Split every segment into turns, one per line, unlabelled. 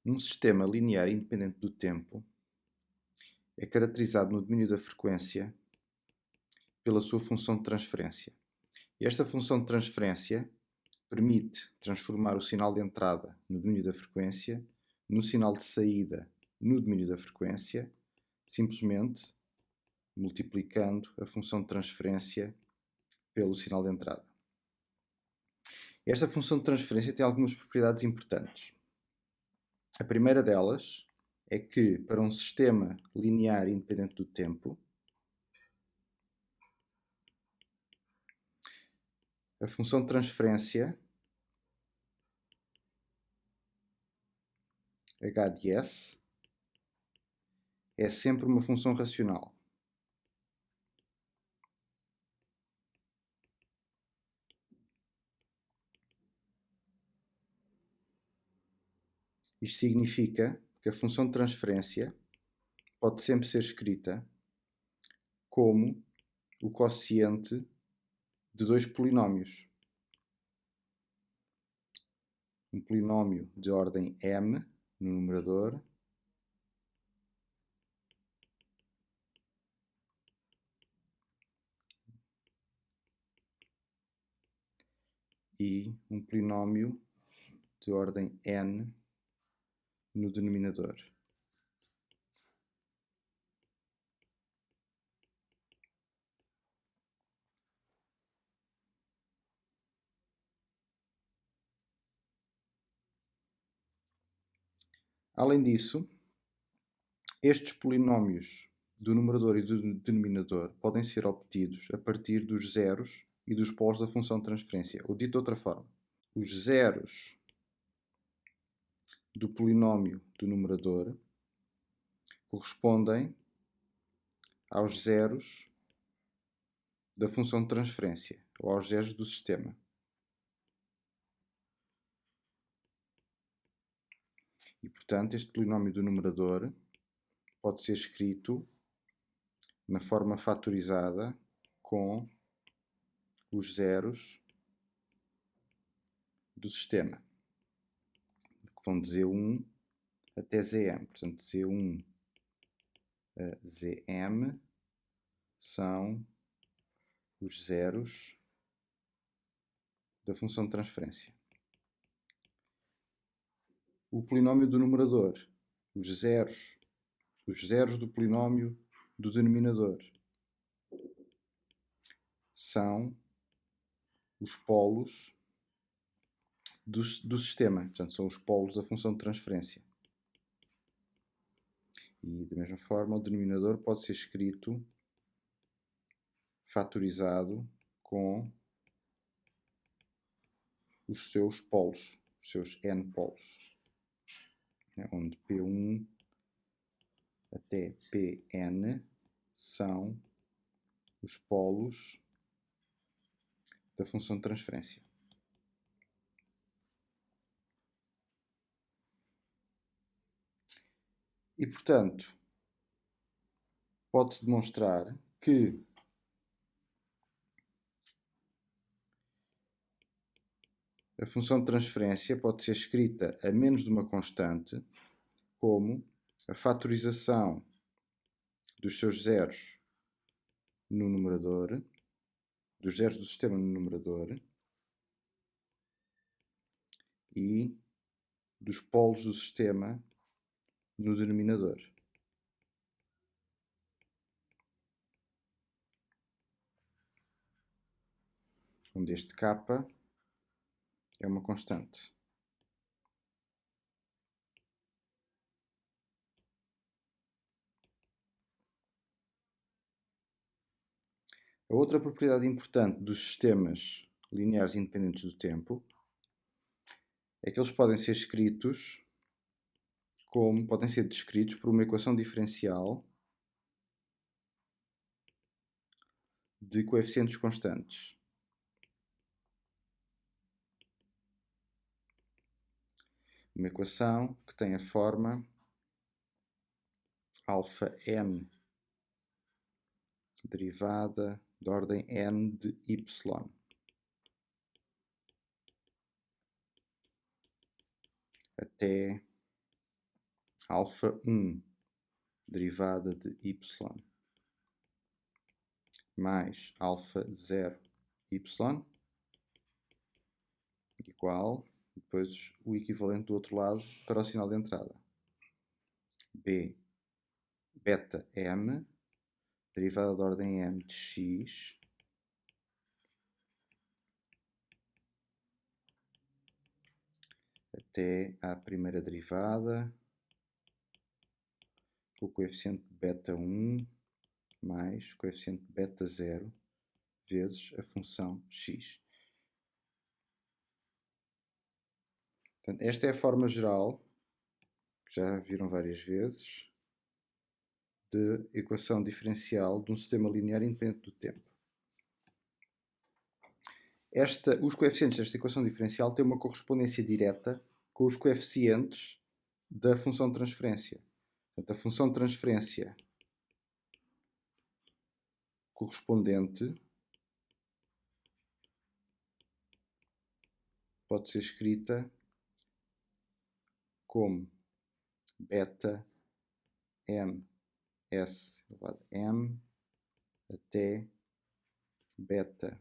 Um sistema linear independente do tempo é caracterizado no domínio da frequência pela sua função de transferência. E esta função de transferência permite transformar o sinal de entrada no domínio da frequência no sinal de saída no domínio da frequência, simplesmente multiplicando a função de transferência pelo sinal de entrada. Esta função de transferência tem algumas propriedades importantes. A primeira delas é que, para um sistema linear independente do tempo, a função de transferência h de s é sempre uma função racional. Isto significa que a função de transferência pode sempre ser escrita como o quociente de dois polinómios. Um polinómio de ordem m no numerador e um polinómio de ordem n no denominador. Além disso, estes polinómios do numerador e do denominador podem ser obtidos a partir dos zeros e dos polos da função de transferência. Ou dito de outra forma, os zeros do polinómio do numerador correspondem aos zeros da função de transferência, ou aos zeros do sistema. E, portanto, este polinómio do numerador pode ser escrito na forma fatorizada com os zeros do sistema, que vão de Z1 até Zm. Portanto, Z1 a Zm são os zeros da função de transferência. O polinómio do numerador, os zeros do polinómio do denominador, são os polos do sistema, portanto, são os polos da função de transferência. E, da mesma forma, o denominador pode ser escrito fatorizado com os seus polos, os seus n polos, onde P1 até Pn são os polos da função de transferência. E, portanto, pode-se demonstrar que a função de transferência pode ser escrita a menos de uma constante como a fatorização dos seus zeros no numerador, dos zeros do sistema no numerador e dos polos do sistema no denominador. Onde este k é uma constante. A outra propriedade importante dos sistemas lineares independentes do tempo é que eles podem ser escritos como podem ser descritos por uma equação diferencial de coeficientes constantes. Uma equação que tem a forma alfa n derivada de ordem n de y até alfa 1 derivada de y mais alfa 0 y igual, depois o equivalente do outro lado para o sinal de entrada. B, beta m, derivada da ordem m de x, até à primeira derivada, com o coeficiente beta 1 mais o coeficiente beta 0 vezes a função x. Portanto, esta é a forma geral, que já viram várias vezes, de equação diferencial de um sistema linear independente do tempo. Os coeficientes desta equação diferencial têm uma correspondência direta com os coeficientes da função de transferência. Portanto, a função de transferência correspondente pode ser escrita como beta m s elevado a m até beta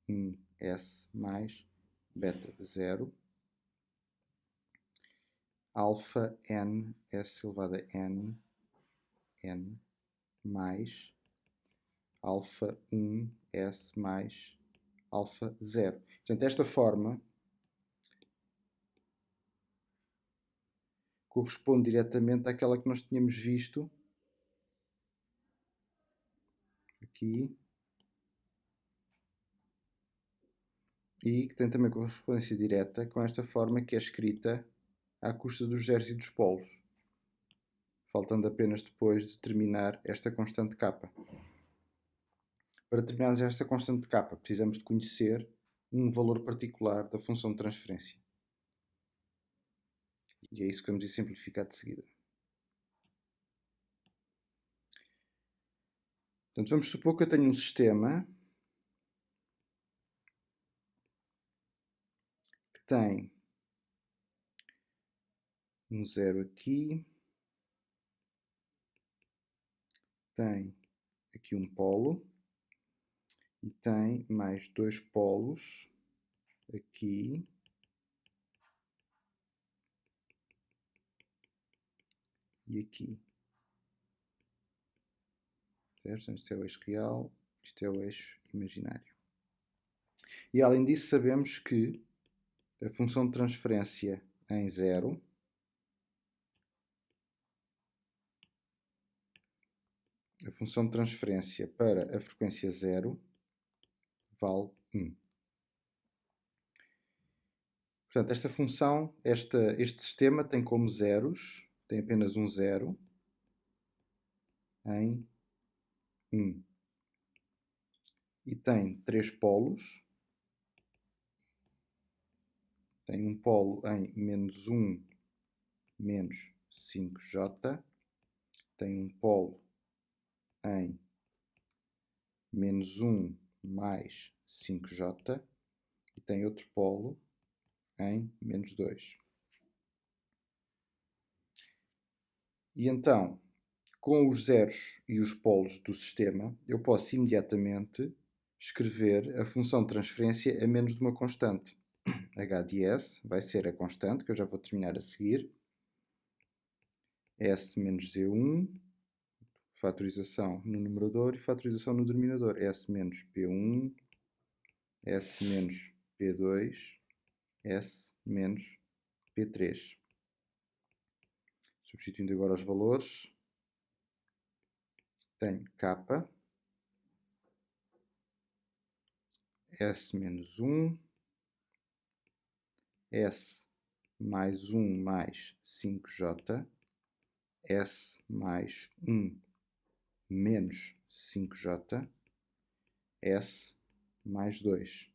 1s mais beta 0 alfa n s elevado a n mais alfa 1s mais alfa 0. Portanto, esta forma corresponde diretamente àquela que nós tínhamos visto aqui e que tem também correspondência direta com esta forma que é escrita à custa dos zeros e dos polos, faltando apenas depois determinar esta constante k. Para determinarmos esta constante k, precisamos de conhecer um valor particular da função de transferência. E é isso que vamos exemplificar de seguida. Portanto, vamos supor que eu tenho um sistema que tem um zero aqui, tem aqui um polo e tem mais dois polos aqui e aqui. Certo? Isto é o eixo real, isto é o eixo imaginário. E além disso sabemos que a função de transferência em zero a função de transferência para a frequência 0 vale 1. Portanto, esta função, este sistema tem como zeros, tem apenas um zero em 1. E tem três polos. Tem um polo em menos 1 menos 5j. Tem um polo em menos 1 mais 5j. E tem outro polo em menos 2. E então, com os zeros e os polos do sistema, eu posso imediatamente escrever a função de transferência a menos de uma constante. h de s vai ser a constante, que eu já vou terminar a seguir. S menos Z1, fatorização no numerador e fatorização no denominador. S menos P1, S menos P2, S menos P3. Substituindo agora os valores, tenho K, S menos 1, S mais 1 mais 5j, S mais 1 menos 5j, S mais 2.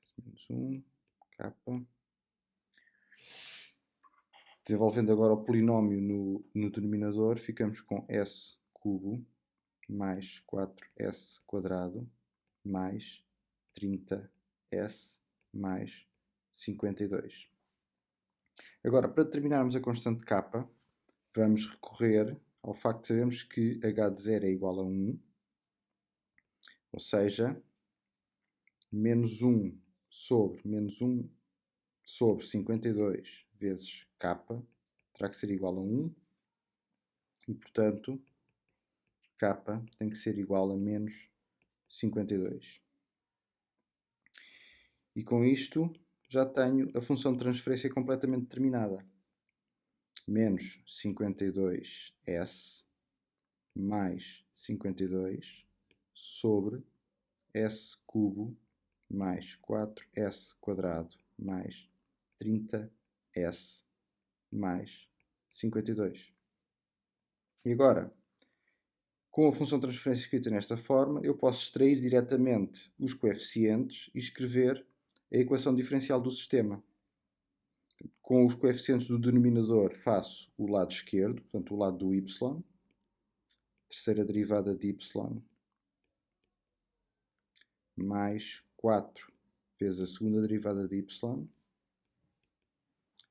S menos 1, K. Desenvolvendo agora o polinómio no denominador, ficamos com S cubo mais 4s quadrado mais 30s mais 52. Agora, para determinarmos a constante k, vamos recorrer ao facto de sabermos que h de 0 é igual a 1, ou seja, menos 1 sobre 52 vezes k terá que ser igual a 1 e, portanto, k tem que ser igual a menos 52. E com isto já tenho a função de transferência completamente determinada. Menos 52s mais 52 sobre s cubo mais 4s quadrado mais 30s mais 52. E agora, com a função de transferência escrita nesta forma, eu posso extrair diretamente os coeficientes e escrever a equação diferencial do sistema. Com os coeficientes do denominador faço o lado esquerdo, portanto o lado do y, terceira derivada de y, mais 4 vezes a segunda derivada de y,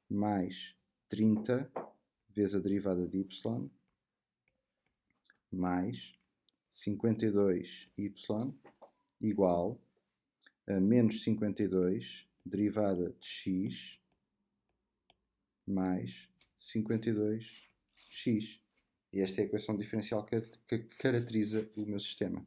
mais 30 vezes a derivada de y, mais 52y igual a menos 52 derivada de x mais 52x. E esta é a equação diferencial que caracteriza o meu sistema.